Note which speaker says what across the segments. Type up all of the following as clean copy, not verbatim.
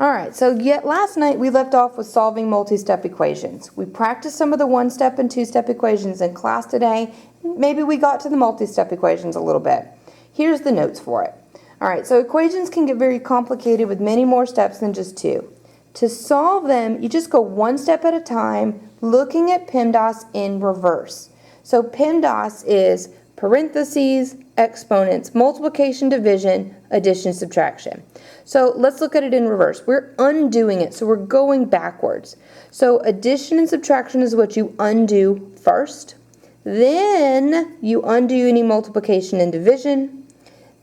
Speaker 1: Alright, so yet last night we left off with solving multi-step equations. We practiced some of the one-step and two-step equations in class today. Maybe we got to the multi-step equations a little bit. Here's the notes for it. Alright, so equations can get very complicated with many more steps than just two. To solve them, you just go one step at a time, looking at PEMDAS in reverse. So PEMDAS is parentheses, exponents, multiplication, division, addition, subtraction. So let's look at it in reverse. We're undoing it, so we're going backwards. So addition and subtraction is what you undo first. Then you undo any multiplication and division.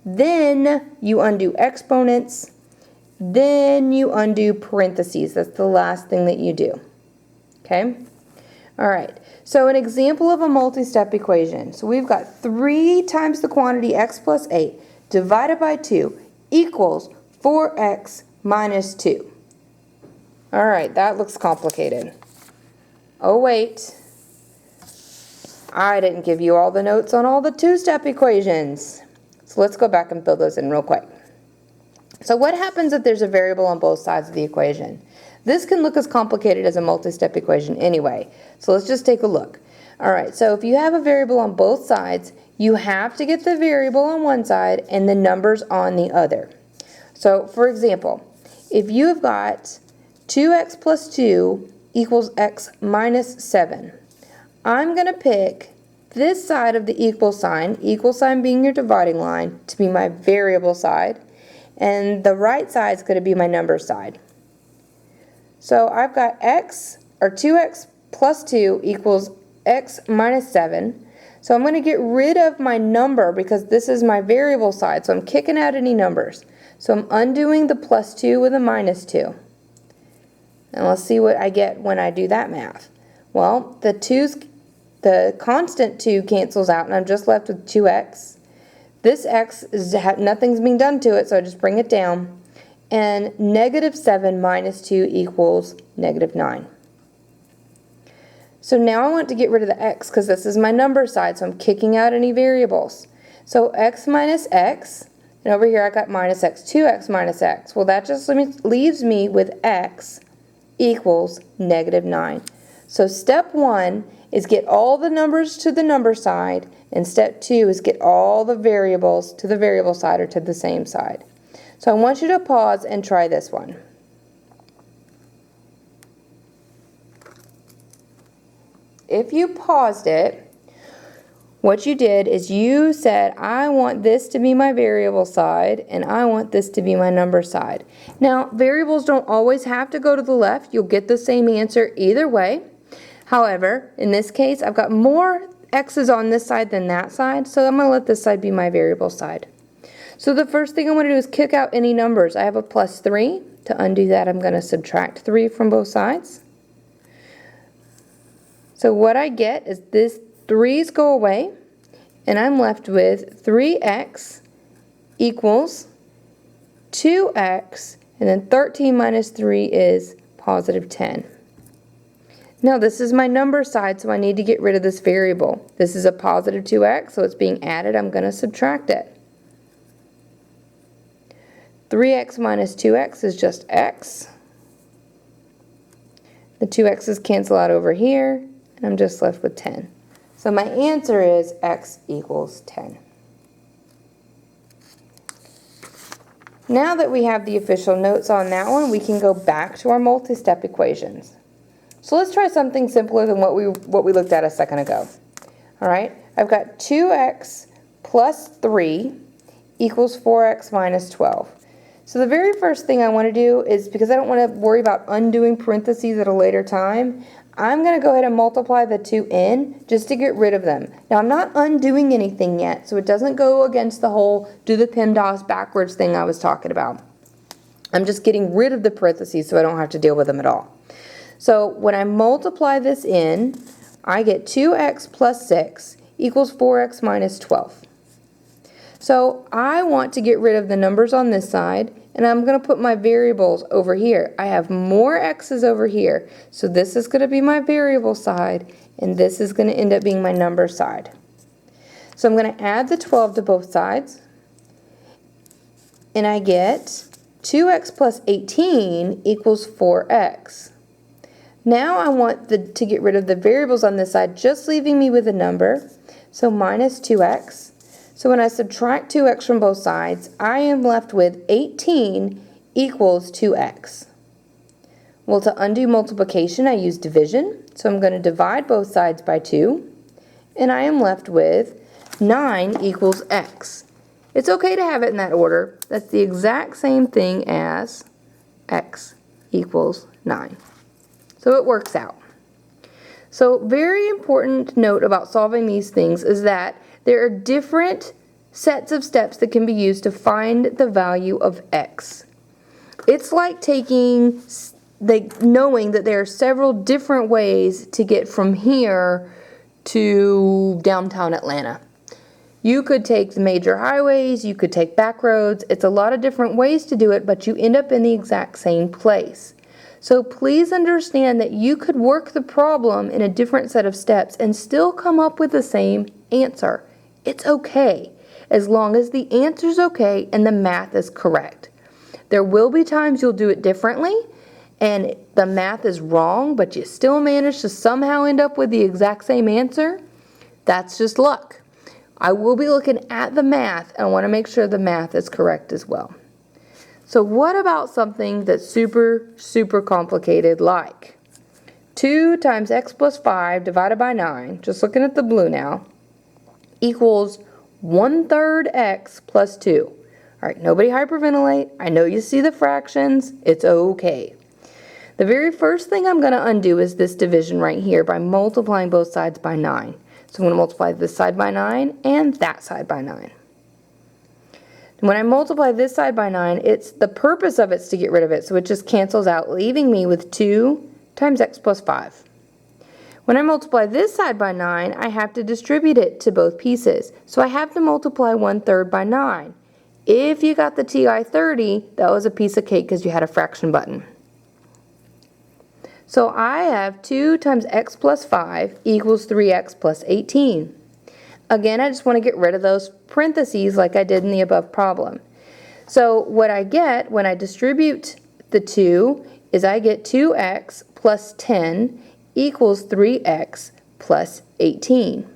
Speaker 1: Then you undo exponents. Then you undo parentheses. That's the last thing that you do. Okay? All right. So an example of a multi-step equation. So we've got 3 times the quantity x plus 8 divided by 2 equals 4x minus 2. All right, that looks complicated. Oh, wait. I didn't give you all the notes on all the two-step equations. So let's go back and fill those in real quick. So what happens if there's a variable on both sides of the equation? This can look as complicated as a multi-step equation anyway. So let's just take a look. All right, so if you have a variable on both sides, you have to get the variable on one side and the numbers on the other. So for example, if you have got 2x plus 2 equals x minus 7, I'm going to pick this side of the equal sign being your dividing line, to be my variable side, and the right side is going to be my number side. So I've got x, or 2x plus 2 equals x minus 7. So I'm going to get rid of my number because this is my variable side, so I'm kicking out any numbers. So I'm undoing the plus 2 with a minus 2. And let's see what I get when I do that math. Well, the constant 2 cancels out, and I'm just left with 2x. This x, nothing's being done to it, so I just bring it down. And negative 7 minus 2 equals negative 9. So now I want to get rid of the x because this is my number side, so I'm kicking out any variables. So x minus x, and over here I got minus x, 2x minus x. Well, that just leaves me with x equals negative 9. So step 1 is get all the numbers to the number side, and step 2 is get all the variables to the variable side or to the same side. So I want you to pause and try this one. If you paused it, what you did is you said, I want this to be my variable side and I want this to be my number side. Now, variables don't always have to go to the left. You'll get the same answer either way. However, in this case, I've got more x's on this side than that side, so I'm going to let this side be my variable side. So the first thing I want to do is kick out any numbers. I have a plus 3. To undo that, I'm going to subtract 3 from both sides. So what I get is this 3's go away, and I'm left with 3x equals 2x, and then 13 minus 3 is positive 10. Now this is my number side, so I need to get rid of this variable. This is a positive 2x, so it's being added. I'm going to subtract it. 3x minus 2x is just x. The 2x's cancel out over here, and I'm just left with 10. So my answer is x equals 10. Now that we have the official notes on that one, we can go back to our multi-step equations. So let's try something simpler than what we looked at a second ago. All right, I've got 2x plus 3 equals 4x minus 12. So the very first thing I want to do is, because I don't want to worry about undoing parentheses at a later time, I'm going to go ahead and multiply the 2 in just to get rid of them. Now I'm not undoing anything yet, so it doesn't go against the whole do the PEMDAS backwards thing I was talking about. I'm just getting rid of the parentheses so I don't have to deal with them at all. So when I multiply this in, I get 2x plus 6 equals 4x minus 12. So I want to get rid of the numbers on this side, and I'm going to put my variables over here. I have more x's over here, so this is going to be my variable side, and this is going to end up being my number side. So I'm going to add the 12 to both sides, and I get 2x plus 18 equals 4x. Now I want to get rid of the variables on this side, just leaving me with a number. So minus 2x. So when I subtract 2x from both sides, I am left with 18 equals 2x. Well, to undo multiplication, I use division. So I'm going to divide both sides by 2. And I am left with 9 equals x. It's okay to have it in that order. That's the exact same thing as x equals 9. So it works out. So very important note about solving these things is that there are different sets of steps that can be used to find the value of x. It's like knowing that there are several different ways to get from here to downtown Atlanta. You could take the major highways, you could take back roads. It's a lot of different ways to do it, but you end up in the exact same place. So please understand that you could work the problem in a different set of steps and still come up with the same answer. It's okay, as long as the answer's okay and the math is correct. There will be times you'll do it differently and the math is wrong, but you still manage to somehow end up with the exact same answer. That's just luck. I will be looking at the math and I want to make sure the math is correct as well. So what about something that's super, super complicated, like 2 times x plus 5 divided by 9, just looking at the blue now, equals 1/3 x plus 2. All right, nobody hyperventilate. I know you see the fractions. It's okay. The very first thing I'm going to undo is this division right here by multiplying both sides by 9. So I'm going to multiply this side by 9 and that side by 9. When I multiply this side by 9, the purpose of it's to get rid of it, so it just cancels out, leaving me with 2 times x plus 5. When I multiply this side by 9, I have to distribute it to both pieces, so I have to multiply 1/3 by 9. If you got the TI-30, that was a piece of cake because you had a fraction button. So I have 2 times x plus 5 equals 3x plus 18. Again, I just want to get rid of those parentheses like I did in the above problem. So what I get when I distribute the 2 is I get 2x plus 10 equals 3x plus 18.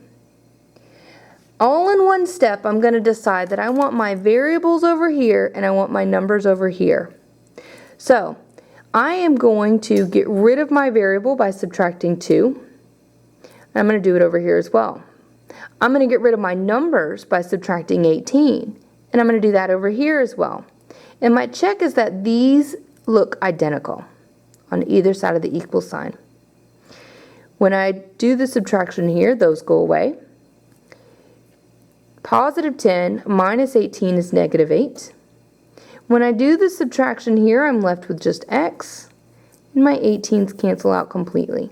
Speaker 1: All in one step, I'm going to decide that I want my variables over here and I want my numbers over here. So I am going to get rid of my variable by subtracting 2. I'm going to do it over here as well. I'm going to get rid of my numbers by subtracting 18, and I'm going to do that over here as well. And my check is that these look identical on either side of the equal sign. When I do the subtraction here, those go away. Positive 10 minus 18 is negative 8. When I do the subtraction here, I'm left with just x, and my 18s cancel out completely,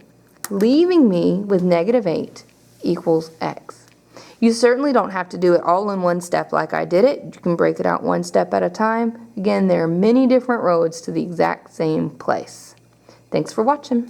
Speaker 1: leaving me with negative 8 equals x. You certainly don't have to do it all in one step like I did it. You can break it out one step at a time. Again, there are many different roads to the exact same place. Thanks for watching.